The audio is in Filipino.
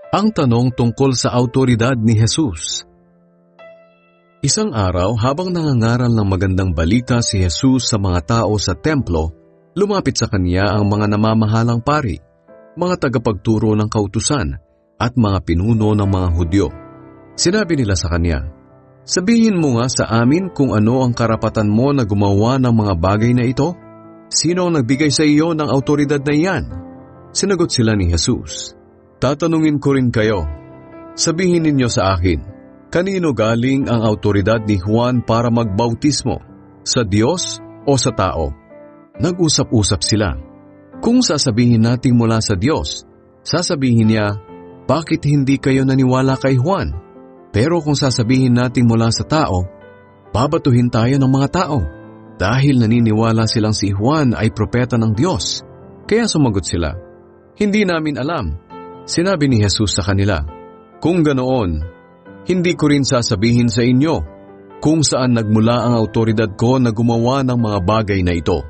Ang tanong tungkol sa awtoridad ni Jesus. Isang araw, habang nangangaral ng magandang balita si Jesus sa mga tao sa templo, lumapit sa kanya ang mga namamahalang pari, mga tagapagturo ng kautusan, at mga pinuno ng mga Hudyo. Sinabi nila sa kanya, "Sabihin mo nga sa amin kung ano ang karapatan mo na gumawa ng mga bagay na ito? Sino ang nagbigay sa iyo ng awtoridad na iyan?" Sinagot sila ni Jesus, "Tatanungin ko rin kayo. Sabihin ninyo sa akin, kanino galing ang awtoridad ni Juan para magbautismo? Sa Diyos o sa tao?" Nag-usap-usap sila. Kung sasabihin nating mula sa Diyos, sasabihin niya, "Bakit hindi kayo naniwala kay Juan?" Pero kung sasabihin nating mula sa tao, babatuhin tayo ng mga tao dahil naniniwala silang si Juan ay propeta ng Diyos. Kaya sumagot sila, "Hindi namin alam." Sinabi ni Jesus sa kanila, "Kung ganoon, hindi ko rin sasabihin sa inyo kung saan nagmula ang awtoridad ko na gumawa ng mga bagay na ito.